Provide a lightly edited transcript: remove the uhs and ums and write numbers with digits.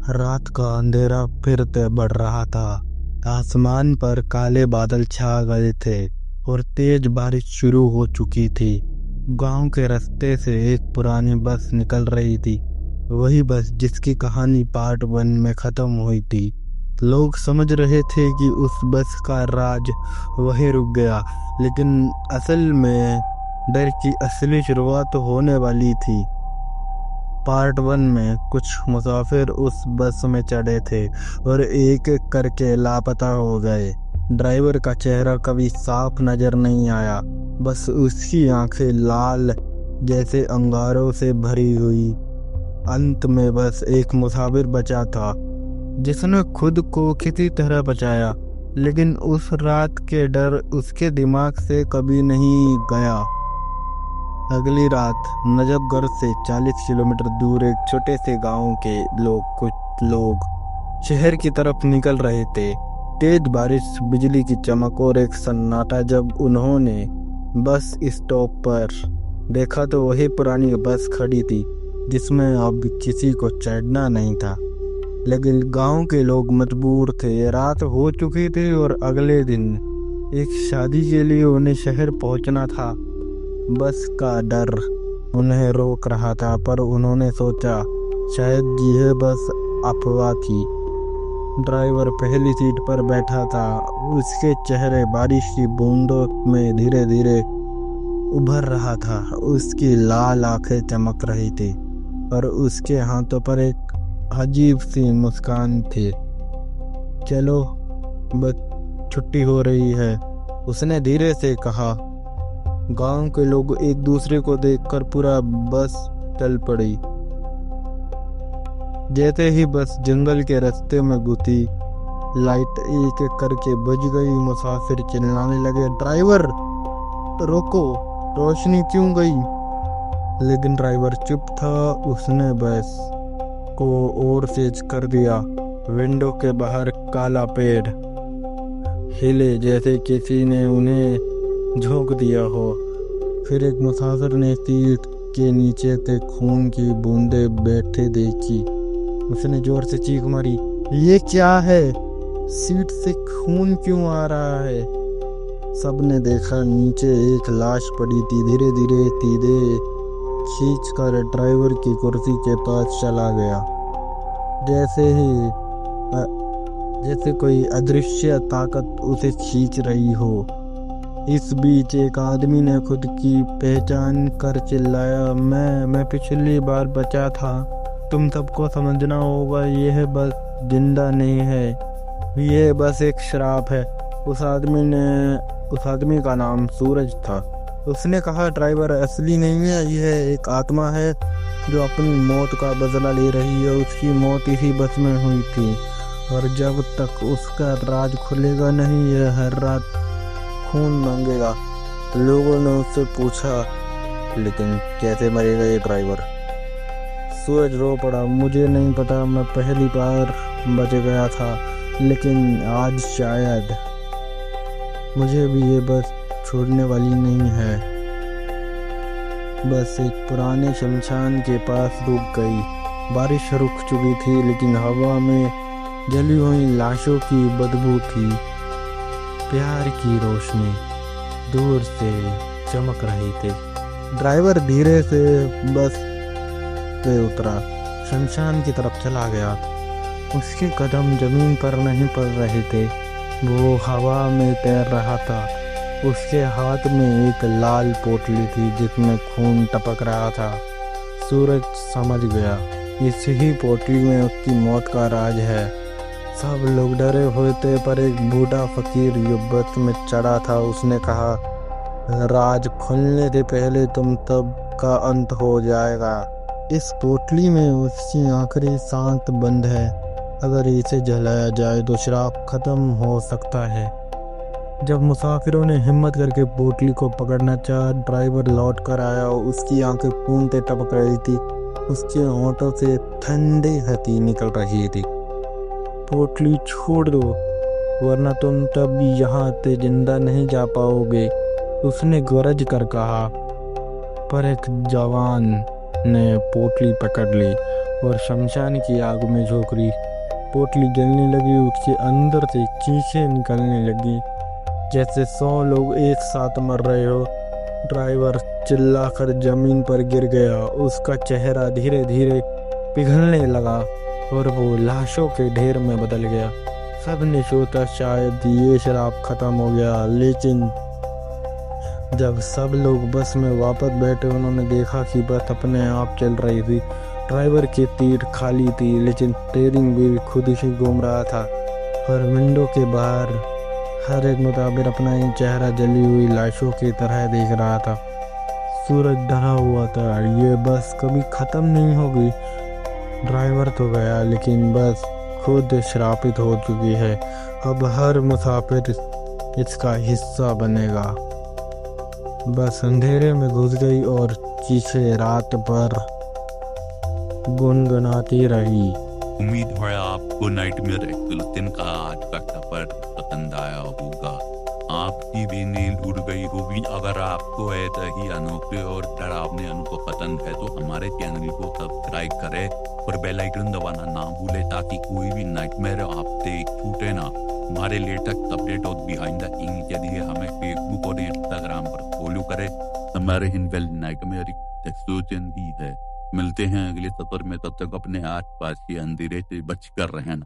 रात का अंधेरा फिर से बढ़ रहा था। आसमान पर काले बादल छा गए थे और तेज बारिश शुरू हो चुकी थी। गांव के रास्ते से एक पुरानी बस निकल रही थी, वही बस जिसकी कहानी पार्ट 1 में खत्म हुई थी। लोग समझ रहे थे कि उस बस का राज वहीं रुक गया, लेकिन असल में डर की असली शुरुआत होने वाली थी। पार्ट 1 में कुछ मुसाफिर उस बस में चढ़े थे और एक एक करके लापता हो गए। ड्राइवर का चेहरा कभी साफ नजर नहीं आया, बस उसकी आंखें लाल जैसे अंगारों से भरी हुई। अंत में बस एक मुसाफिर बचा था, जिसने खुद को किसी तरह बचाया, लेकिन उस रात के डर उसके दिमाग से कभी नहीं गया। अगली रात नजफगढ़ से 40 किलोमीटर दूर एक छोटे से गांव के कुछ लोग शहर की तरफ निकल रहे थे। तेज बारिश, बिजली की चमक और एक सन्नाटा। जब उन्होंने बस स्टॉप पर देखा तो वही पुरानी बस खड़ी थी, जिसमें अब किसी को चढ़ना नहीं था। लेकिन गांव के लोग मजबूर थे। रात हो चुकी थी और अगले दिन एक शादी के लिए उन्हें शहर पहुंचना था। बस का डर उन्हें रोक रहा था, पर उन्होंने सोचा शायद यह बस अफवाह थी। ड्राइवर पहली सीट पर बैठा था। उसके चेहरे बारिश की बूंदों में धीरे धीरे उभर रहा था। उसकी लाल आंखें चमक रही थी और उसके हाथों पर एक अजीब सी मुस्कान थी। चलो, बस छुट्टी हो रही है, उसने धीरे से कहा। गांव के लोग एक दूसरे को देखकर पूरा बस चल पड़ी। जैसे ही बस जंगल के रास्ते में घुसी, लाइट एक एक करके बुझ गई। मुसाफिर चिल्लाने लगे, ड्राइवर रोको, रोशनी क्यों गई? लेकिन ड्राइवर चुप था। उसने बस को और तेज कर दिया। विंडो के बाहर काला पेड़ हिले जैसे किसी ने उन्हें झोंक दिया हो। फिर एक मुसाफिर ने सीट के नीचे से खून की बूंदें बैठे देखी। उसने जोर से चीख मारी, ये क्या है? सीट से खून क्यों आ रहा है? सबने देखा, नीचे एक लाश पड़ी थी। धीरे धीरे सीधे खींचकर ड्राइवर की कुर्सी के पास चला गया, जैसे कोई अदृश्य ताकत उसे खींच रही हो। इस बीच एक आदमी ने खुद की पहचान कर चिल्लाया, मैं पिछली बार बचा था। तुम सबको समझना होगा, यह बस जिंदा नहीं है, यह बस एक श्राप है। उस आदमी का नाम सूरज था। उसने कहा, ड्राइवर असली नहीं है, यह एक आत्मा है जो अपनी मौत का बदला ले रही है। उसकी मौत इसी बस में हुई थी और जब तक उसका राज खुलेगा नहीं, यह हर रात खून मांगेगा। लोगों ने उससे पूछा, लेकिन कैसे मरेगा ये ड्राइवर? सूरज रो पड़ा, मुझे नहीं पता, मैं पहली बार बच गया था, लेकिन आज शायद मुझे भी ये बस छोड़ने वाली नहीं है। बस एक पुराने शमशान के पास रुक गई। बारिश रुक चुकी थी, लेकिन हवा में जली हुई लाशों की बदबू थी। प्यार की रोशनी दूर से चमक रही थी। ड्राइवर धीरे से बस से उतरा, शमशान की तरफ चला गया। उसके कदम जमीन पर नहीं पड़ रहे थे, वो हवा में तैर रहा था। उसके हाथ में एक लाल पोटली थी जिसमें खून टपक रहा था। सूरज समझ गया, इसी पोटली में उसकी मौत का राज है। सब लोग डरे हुए थे, पर एक बूढ़ा फकीर जो बस में चढ़ा था, उसने कहा, राज खुलने से पहले तुम सब का अंत हो जाएगा। इस पोटली में उसकी आखिरी सांस बंद है। अगर इसे जलाया जाए तो श्राप खत्म हो सकता है। जब मुसाफिरों ने हिम्मत करके पोटली को पकड़ना चाहा, ड्राइवर लौट कर आया। उसकी आंखें खून से टपक रही थी, उसके होंठों से ठंडी हंसी निकल रही थी। पोटली छोड़ दो, वरना तुम तब यहाँ से जिंदा नहीं जा पाओगे, उसने गरज कर कहा। पर एक जवान ने पोटली पकड़ ली और शमशान की आग में झोंक रही। पोटली जलने लगी, उसके अंदर से चीखें निकलने लगी जैसे 100 लोग एक साथ मर रहे हो। ड्राइवर चिल्लाकर जमीन पर गिर गया। उसका चेहरा धीरे धीरे पिघलने लगा और वो लाशों के ढेर में बदल गया। सबने सोचा शायद ये शराब खत्म हो गया, लेकिन जब सब लोग बस में वापस बैठे उन्होंने देखा कि बस अपने आप चल रही थी। ड्राइवर की सीट खाली थी, लेकिन स्टीयरिंग व्हील खुद ही घूम रहा था और विंडो के बाहर हर एक मुसाफिर अपना ही चेहरा जली हुई लाशों की तरह देख रहा था। सूरज ढला हुआ था। ये बस कभी खत्म नहीं होगी। ड्राइवर तो गया, लेकिन बस खुद श्रापित हो चुकी है। अब हर मुसाफिर इसका हिस्सा बनेगा। बस अंधेरे में घुस गई और चीखें रात भर गुनगुनाती रही। उम्मीद है आपको नाइटमेयर एक्सप्लोजन का आज का सफर पसंद आया होगा। आपकी भी नींद उड़ गई होगी। अगर आपको ऐसा ही अनोखे और डरावने अनुभव पसंद है तो हमारे चैनल को सब्सक्राइब करें और बेल आइकन दबाना ना भूले ताकि कोई भी नाइटमेयर आपसे छूटे ना। हमारे लेटेस्ट अपडेट और बिहाइंड द सीन के लिए हमें फेसबुक और इंस्टाग्राम पर फॉलो करें। हमारे हिंदवेल नाइटमेयर एक्सप्लोजन भी है। मिलते हैं अगले सफर में, तब तक अपने आस पास के अंधेरे से बच कर रहना।